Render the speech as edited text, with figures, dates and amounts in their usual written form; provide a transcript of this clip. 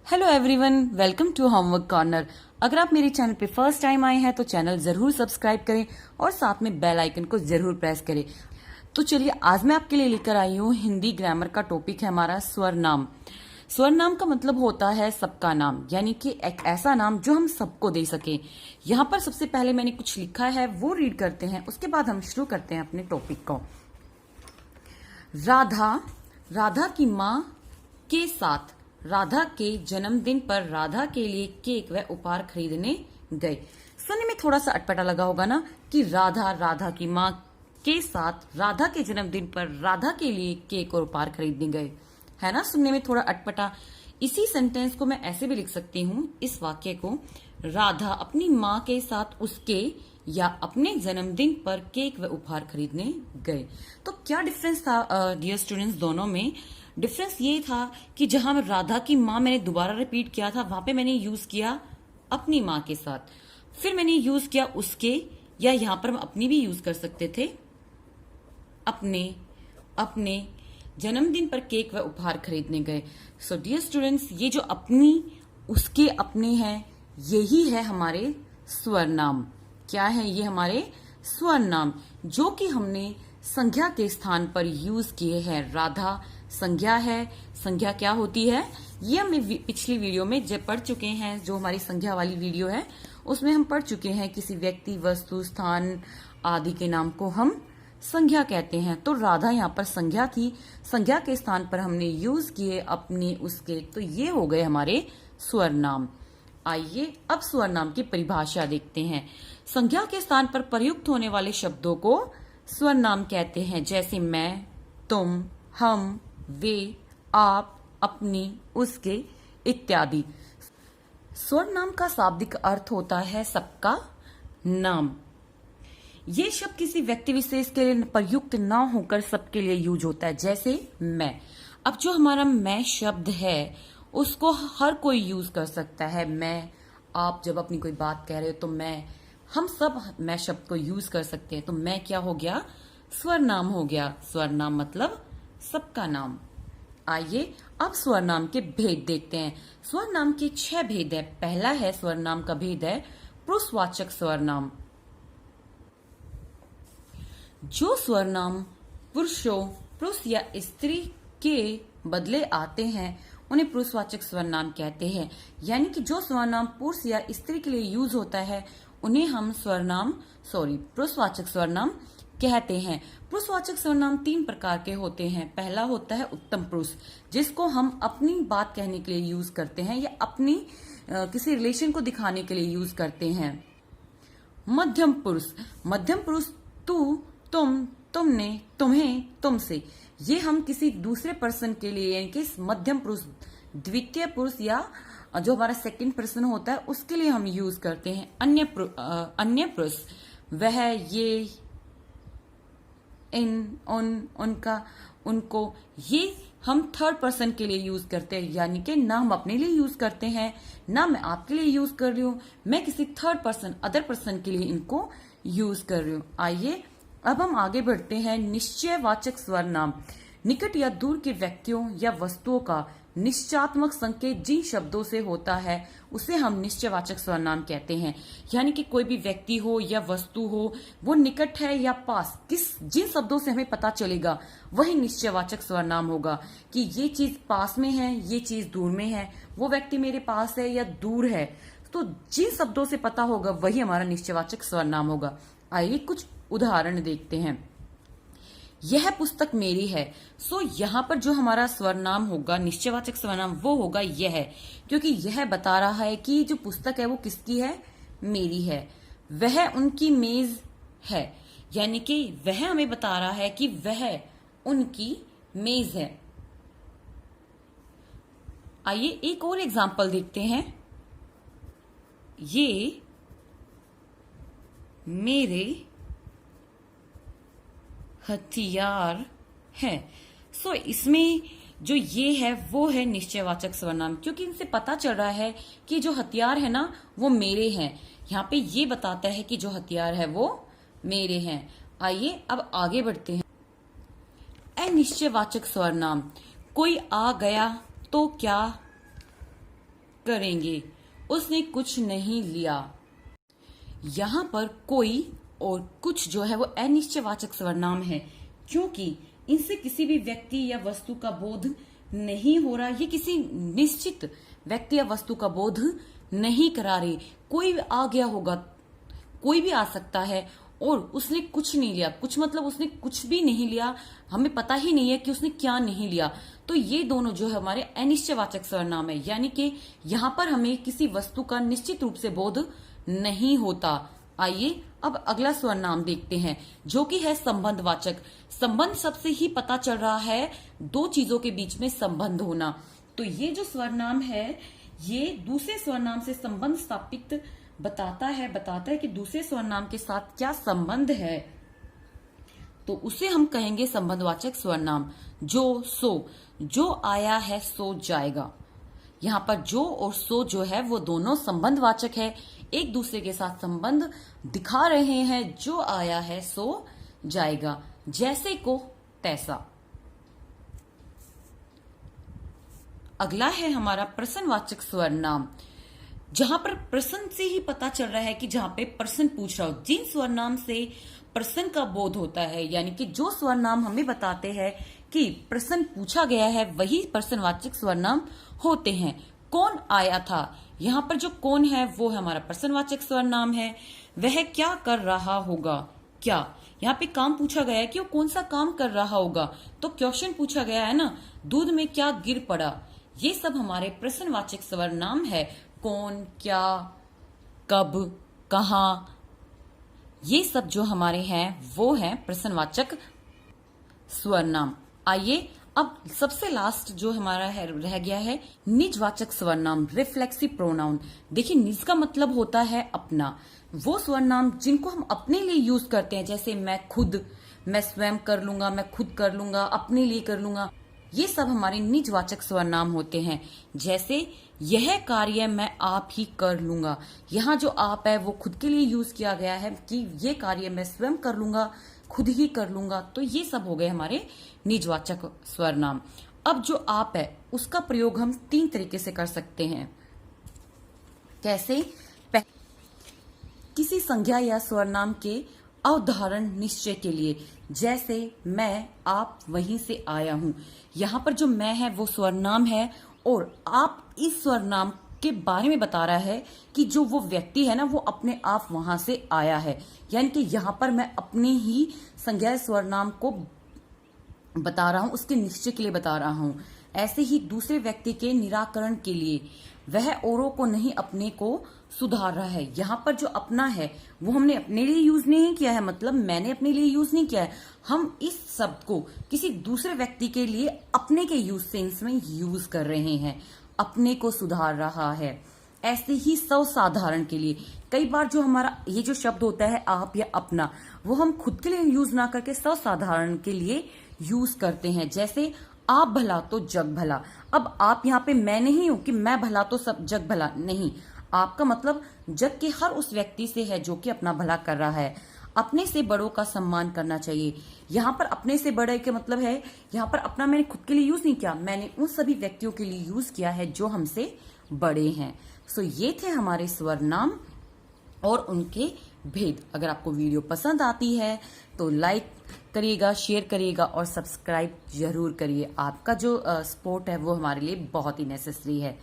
Hello everyone, welcome to homework corner. अगर आप मेरे चैनल पे फर्स्ट टाइम आए हैं तो चैनल जरूर सब्सक्राइब करें और साथ में बेल आइकन को जरूर प्रेस करें। तो चलिए, आज मैं आपके लिए लेकर आई हूँ हिंदी ग्रामर का टॉपिक है हमारा स्वर नाम। स्वर नाम का मतलब होता है सबका नाम, यानी कि एक ऐसा नाम जो हम सबको दे सके। यहाँ पर सबसे पहले मैंने कुछ लिखा है, वो रीड करते हैं, उसके बाद हम शुरू करते हैं अपने टॉपिक को। राधा, राधा की माँ के साथ राधा के जन्मदिन पर राधा के लिए केक व उपहार खरीदने गए। सुनने में थोड़ा सा अटपटा लगा होगा ना कि राधा, राधा की माँ के साथ राधा के जन्मदिन पर राधा के लिए केक और उपहार खरीदने गए, है ना। सुनने में थोड़ा अटपटा। इसी सेंटेंस को मैं ऐसे भी लिख सकती हूँ, इस वाक्य को, राधा अपनी माँ के साथ उसके या अपने जन्मदिन पर केक व उपहार खरीदने गए। तो क्या डिफरेंस था डियर स्टूडेंट्स दोनों में? डिफरेंस ये था कि जहां राधा की माँ मैंने दोबारा रिपीट किया था, वहां पे मैंने यूज किया अपनी माँ के साथ, फिर मैंने यूज किया उसके, या यहां पर हम अपनी भी यूज कर सकते थे, अपने अपने जन्मदिन पर केक व उपहार खरीदने गए। सो डियर स्टूडेंट्स, ये जो अपनी, उसके, अपने हैं, यही है हमारे स्वर नाम। क्या है ये? हमारे स्वर नाम, जो कि हमने संज्ञा के स्थान पर यूज किए हैं। राधा संज्ञा है। संज्ञा क्या होती है ये हम पिछली वीडियो में जब पढ़ चुके हैं, जो हमारी संज्ञा वाली वीडियो है उसमें हम पढ़ चुके हैं। किसी व्यक्ति, वस्तु, स्थान आदि के नाम को हम संज्ञा कहते हैं। तो राधा यहाँ पर संज्ञा थी, संज्ञा के स्थान पर हमने यूज किए अपने, उसके, तो ये हो गए हमारे स्वर नाम। आइए अब स्वर नाम की परिभाषा देखते हैं। संज्ञा के स्थान पर प्रयुक्त होने वाले शब्दों को स्वर नाम कहते हैं, जैसे मैं, तुम, हम, वे, आप, अपनी, उसके इत्यादि। स्वर नाम का शाब्दिक अर्थ होता है सबका नाम। ये शब्द किसी व्यक्ति विशेष के लिए प्रयुक्त ना होकर सबके लिए यूज होता है, जैसे मैं। अब जो हमारा मैं शब्द है उसको हर कोई यूज कर सकता है। मैं, आप जब अपनी कोई बात कह रहे हो तो मैं, हम सब मैं शब्द को यूज कर सकते हैं। तो मैं क्या हो गया? स्वर नाम हो गया। स्वर नाम मतलब सबका नाम। आइए अब स्वर नाम के भेद देखते हैं। स्वर नाम के 6 भेद है। पहला है स्वर नाम का भेद है पुरुषवाचक स्वर नाम। जो स्वर नाम पुरुषों, पुरुष या स्त्री के बदले आते हैं उन्हें पुरुषवाचक स्वर नाम कहते हैं। यानी कि जो स्वर नाम पुरुष या स्त्री के लिए यूज होता है उन्हें हम पुरुषवाचक स्वर नाम कहते हैं। पुरुषवाचक सर्वनाम 3 प्रकार के होते हैं। पहला होता है उत्तम पुरुष, जिसको हम अपनी बात कहने के लिए यूज करते हैं या अपनी किसी रिलेशन को दिखाने के लिए यूज करते हैं। मध्यम पुरुष, मध्यम पुरुष तू, तुम, तुमने, तुम्हें, तुमसे, ये हम किसी दूसरे पर्सन के लिए, यानी कि मध्यम पुरुष, द्वितीय पुरुष या जो हमारा सेकंड पर्सन होता है उसके लिए हम यूज करते हैं। अन्य पुरुष, वह, ये, इन, उन, उनका, उनको, ये हम थर्ड पर्सन के लिए यूज करते हैं। यानी कि ना हम अपने लिए यूज करते हैं, ना मैं आपके लिए यूज कर रही हूँ, मैं किसी थर्ड पर्सन, अदर पर्सन के लिए इनको यूज कर रही हूँ। आइए अब हम आगे बढ़ते हैं। निश्चयवाचक स्वर नाम, निकट या दूर के व्यक्तियों या वस्तुओं का निश्चयात्मक संकेत जिन शब्दों से होता है उसे हम निश्चयवाचक स्वर नाम कहते हैं। यानी कि कोई भी व्यक्ति हो या वस्तु हो, वो निकट है या पास, जिन शब्दों से हमें पता चलेगा वही निश्चयवाचक स्वर नाम होगा। कि ये चीज पास में है, ये चीज दूर में है, वो व्यक्ति मेरे पास है या दूर है, तो जिन शब्दों से पता होगा वही हमारा निश्चयवाचक स्वर नाम होगा। आइए कुछ उदाहरण देखते हैं। यह पुस्तक मेरी है। सो यहाँ पर जो हमारा स्वर नाम होगा, निश्चयवाचक स्वर नाम, वो होगा यह, क्योंकि यह बता रहा है कि जो पुस्तक है वो किसकी है? मेरी है। वह उनकी मेज है, यानी कि वह हमें बता रहा है कि वह उनकी मेज है। आइए एक और एग्जाम्पल देखते हैं। ये मेरे हथियार है। सो इसमें जो ये है वो है निश्चयवाचक सर्वनाम, क्योंकि इनसे पता चल रहा है कि जो हथियार है ना वो मेरे हैं। यहाँ पे ये बताता है कि जो हथियार है वो मेरे हैं। आइए अब आगे बढ़ते हैं। अनिश्चयवाचक सर्वनाम, कोई आ गया तो क्या करेंगे। उसने कुछ नहीं लिया। यहाँ पर कोई और कुछ जो है वो अनिश्चयवाचक सर्वनाम है, क्योंकि इनसे किसी भी व्यक्ति या वस्तु का बोध नहीं हो रहा। ये किसी निश्चित व्यक्ति या वस्तु का बोध नहीं करा रही। कोई भी आ गया होगा, कोई भी आ सकता है, और उसने कुछ नहीं लिया। कुछ मतलब उसने कुछ भी नहीं लिया, हमें पता ही नहीं है कि उसने क्या नहीं लिया। तो ये दोनों जो है हमारे अनिश्चयवाचक सर्वनाम है, यानी कि यहाँ पर हमें किसी वस्तु का निश्चित रूप से बोध नहीं होता। आइए अब अगला सर्वनाम देखते हैं, जो कि है संबंधवाचक। संबंध शब्द से ही पता चल रहा है दो चीजों के बीच में संबंध होना। तो ये जो सर्वनाम है ये दूसरे सर्वनाम से संबंध स्थापित बताता है कि दूसरे सर्वनाम के साथ क्या संबंध है। तो उसे हम कहेंगे संबंधवाचक सर्वनाम। जो, सो, जो आया है सो जाएगा। यहाँ पर जो और सो जो है वो दोनों संबंधवाचक है, एक दूसरे के साथ संबंध दिखा रहे हैं। जो आया है सो जाएगा, जैसे को तैसा। अगला है हमारा प्रश्नवाचक सर्वनाम, जहां पर प्रश्न से ही पता चल रहा है कि जहां पे प्रश्न पूछ रहा हो। जिन सर्वनाम से प्रश्न का बोध होता है, यानी कि जो सर्वनाम हमें बताते हैं कि प्रश्न पूछा गया है, वही प्रश्नवाचक सर्वनाम होते हैं। कौन आया था, यहाँ पर जो कौन है वो हमारा प्रश्नवाचक सर्वनाम है। वह क्या कर रहा होगा, क्या, यहाँ पे काम पूछा गया है कि वो कौन सा काम कर रहा होगा, तो क्वेश्चन पूछा गया है ना, दूध में क्या गिर पड़ा। ये सब हमारे प्रश्नवाचक सर्वनाम है। कौन, क्या, कब, कहाँ, ये सब जो हमारे हैं वो हैं प्रश्नवाचक सर्वनाम। आइए अब सबसे लास्ट जो हमारा है रह गया है निजवाचक सर्वनाम, रिफ्लेक्सिव प्रोनाउन। देखिए निज का मतलब होता है अपना। वो सर्वनाम जिनको हम अपने लिए यूज करते हैं, जैसे मैं खुद, मैं स्वयं कर लूंगा, मैं खुद कर लूंगा, अपने लिए कर लूंगा, ये सब हमारे निजवाचक सर्वनाम होते हैं। जैसे यह कार्य मैं आप ही कर लूंगा, यहाँ जो आप है वो खुद के लिए यूज किया गया है कि ये कार्य मैं स्वयं कर लूंगा, खुद ही कर लूंगा। तो ये सब हो गए हमारे निजवाचक सर्वनाम। अब जो आप है उसका प्रयोग हम 3 तरीके से कर सकते हैं। कैसे? किसी संज्ञा या सर्वनाम के अवधारण निश्चय के लिए, जैसे मैं, आप, वहीं से आया हूं। यहाँ पर जो मैं है वो सर्वनाम है, और आप इस सर्वनाम के बारे में बता रहा है कि जो वो व्यक्ति है ना वो अपने आप वहां से आया है। यानी कि यहाँ पर मैं अपने ही संज्ञा सर्वनाम को बता रहा हूं, उसके निश्चय के लिए बता रहा हूं। ऐसे ही दूसरे व्यक्ति के निराकरण के लिए, वह औरों को नहीं अपने को सुधार रहा है। यहाँ पर जो अपना है वो हमने अपने लिए यूज नहीं किया है, मतलब मैंने अपने लिए यूज नहीं किया है। हम इस शब्द को किसी दूसरे व्यक्ति के लिए अपने के यूज सेंस में यूज कर रहे हैं। अपने को सुधार रहा है। ऐसे ही सर्वसाधारण के लिए कई बार जो हमारा ये जो शब्द होता है आप या अपना, वो हम खुद के लिए यूज ना करके सर्वसाधारण के लिए यूज करते हैं। जैसे आप भला तो जग भला। अब आप यहाँ पे मैं नहीं हूं कि मैं भला तो सब जग भला, नहीं। आपका मतलब जग के हर उस व्यक्ति से है जो कि अपना भला कर रहा है। अपने से बड़ों का सम्मान करना चाहिए। यहाँ पर अपने से बड़े के मतलब है, यहाँ पर अपना मैंने खुद के लिए यूज नहीं किया, मैंने उन सभी व्यक्तियों के लिए यूज किया है जो हमसे बड़े हैं। सो ये थे हमारे सर्वनाम और उनके भेद। अगर आपको वीडियो पसंद आती है तो लाइक करिएगा, शेयर करिएगा और सब्सक्राइब जरूर करिए। आपका जो सपोर्ट है वो हमारे लिए बहुत ही नेसेसरी है।